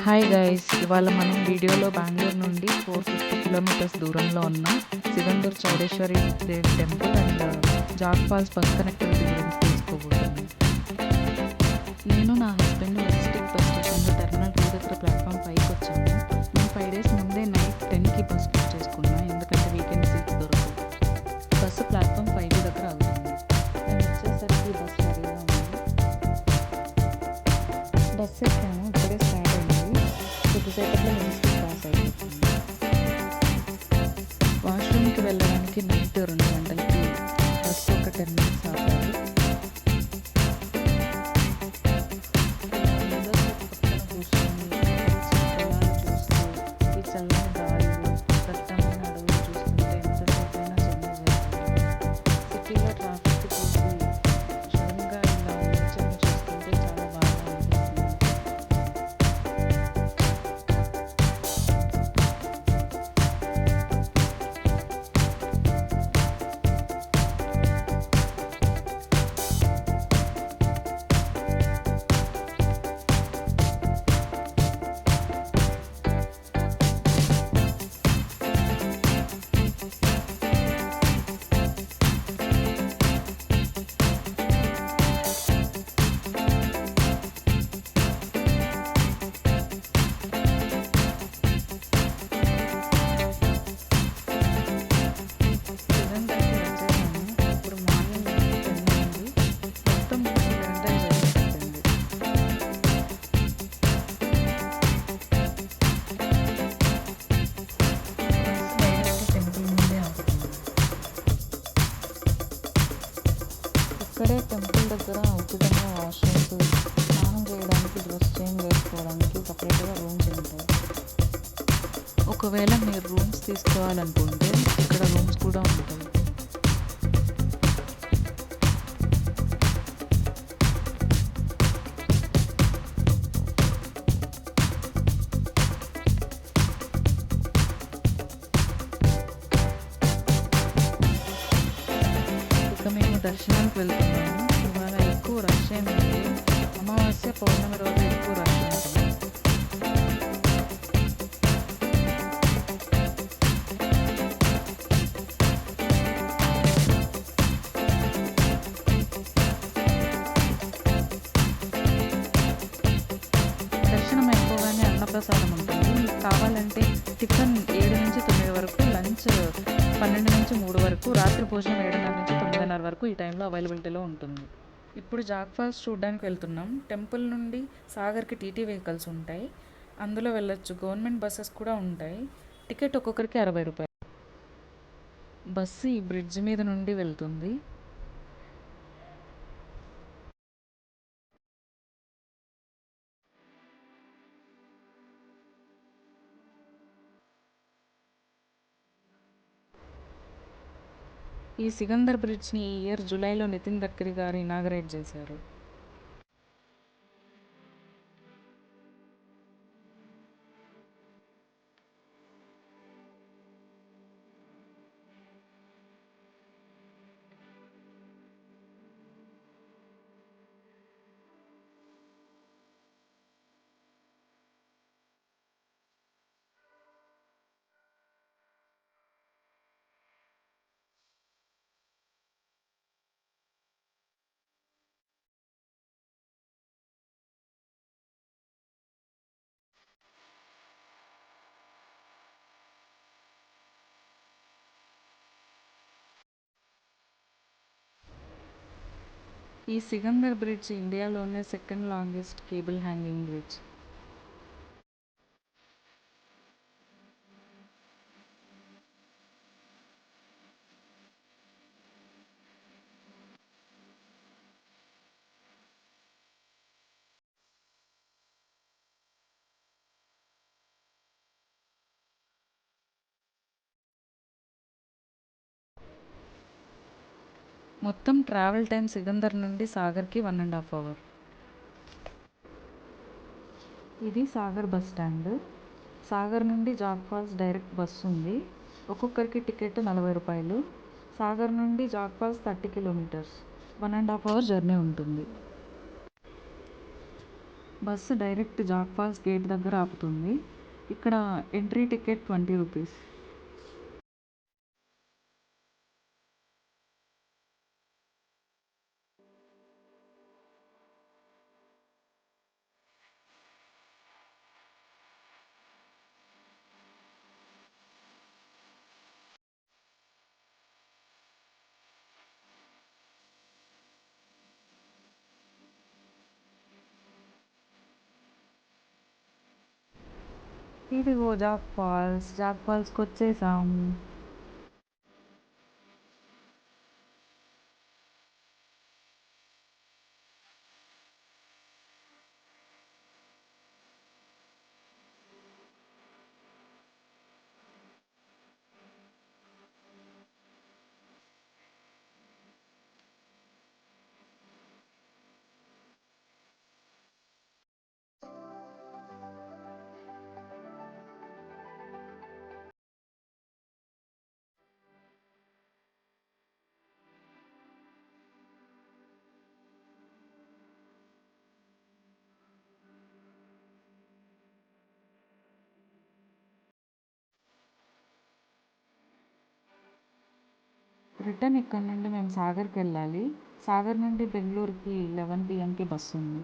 Hi guys, ఇవాళ మనం వీడియోలో బెంగళూరు నుండి 450 కిలోమీటర్స్ దూరంలో ఉన్న Sigandur Chowdeshwari Devi temple and Jog Falls bus connectivity గురించి తెలుసుకోబోతున్నాను. నేను నా హస్బెండ్ మెజెస్టిక్ బస్ స్టేషన్లో టెర్మినల్ 2 దగ్గర ప్లాట్ఫామ్ 5కి వచ్చాము. మేము 5 days ముందే నైట్ 10కి బస్ బుక్ చేసుకున్నాం, ఎందుకంటే వీకెండ్ సీట్ దొరకదు. బస్సు ప్లాట్ఫామ్ 5 దగ్గర ఆగుతుంది. మేము వచ్చేసరికి బస్ రెడీగా ఉంది. బస్ ఎక్కాము, ఇప్పుడే స్టార్ట్ అయింది. కొద్దిసేపట్లో మెజెస్టిక్ పాస్ అయిపోతుంది. వాష్రూమ్కి వెళ్ళడానికి నైట్ 2 గంటలకి బస్సు ఒక 10 minutes ఆపాలి. పక్కన కూర్చొని పొలాలు చూస్తూ ఈ చల్లని గాలులు, దట్టమైన అడవులు చూస్తుంటే ఎంతసేపైనా జర్నీ చేయాలి. సిటీలో ట్రాఫిక్ చూసి సడన్గా ఇలా నేచర్ని చూస్తుంటే చాలా బాగా అనిపిస్తుంది. సిగందర్కి వచ్చేసాము. ఇప్పుడు మార్నింగ్ 10 అయింది. మొత్తం 3 గంటలు జర్నీ పట్టింది. బస్సు డైరెక్ట్ టెంపుల్ ముందే ఆపుతుంది. ఇక్కడే టెంపుల్ దగ్గర ఉచితంగా వాష్రూమ్స్, స్నానం చేయడానికి, డ్రెస్ చేంజ్ చేసుకోవడానికి సపరేట్గా రూమ్స్ ఉంటాయి. ఒకవేళ మీరు రూమ్స్ తీసుకోవాలనుకుంటే ఇక్కడ రూమ్స్ కూడా ఉంటాయి. ఇక మేము దర్శనానికి వెళ్తున్నాము. ఇవాళ ఎక్కువ రష్ ఏమి ఉంది. అమావాస్య పౌర్ణమి రోజు ఎక్కువ రష్ ఉంటుంది. దర్శనం అయిపోగానే అన్నప్రసాదం ఉంటుంది. మీకు కావాలంటే టిఫిన్ 7 నుంచి 9 వరకు, లంచ్ 12 నుంచి 3 వరకు, రాత్రి భోజనం 7:30 నుంచి 9:30 వరకు ఈ టైంలో అవైలబిలిటీలో ఉంటుంది. ఇప్పుడు జాగ్ ఫాల్స్ చూడడానికి వెళ్తున్నాం. టెంపుల్ నుండి సాగర్కి టీటీ వెహికల్స్ ఉంటాయి, అందులో వెళ్ళొచ్చు. గవర్నమెంట్ బస్సెస్ కూడా ఉంటాయి. టికెట్ ఒక్కొక్కరికి 60 రూపాయలు. బస్సు ఈ బ్రిడ్జ్ మీద నుండి వెళ్తుంది. ఈ సికందర్ బ్రిడ్జ్ని ఈ ఇయర్ జూలైలో నితిన్ గడ్కరీ గారు ఇనాగరేట్ చేశారు. ఈ సికందర్ బ్రిడ్జ్ ఇండియాలోనే second longest cable hanging bridge. మొత్తం ట్రావెల్ టైం సికందర్ నుండి సాగర్కి 1.5 hours. ఇది సాగర్ బస్ స్టాండ్. సాగర్ నుండి జాగ్ ఫాల్స్ డైరెక్ట్ బస్సు ఉంది. ఒక్కొక్కరికి టికెట్ 40 రూపాయలు. సాగర్ నుండి Jog Falls 30 kilometers, 1.5 hours journey ఉంటుంది. Bus direct Jog Falls gate దగ్గర ఆపుతుంది. ఇక్కడ ఎంట్రీ టికెట్ 20 రూపీస్. ఇదిగో జాగ్ ఫాల్స్కి వచ్చేసాము. రిటర్న్ ఇక్కడ నుండి మేము సాగర్కి వెళ్ళాలి. సాగర్ నుండి బెంగళూరుకి 11 PM బస్సు ఉంది.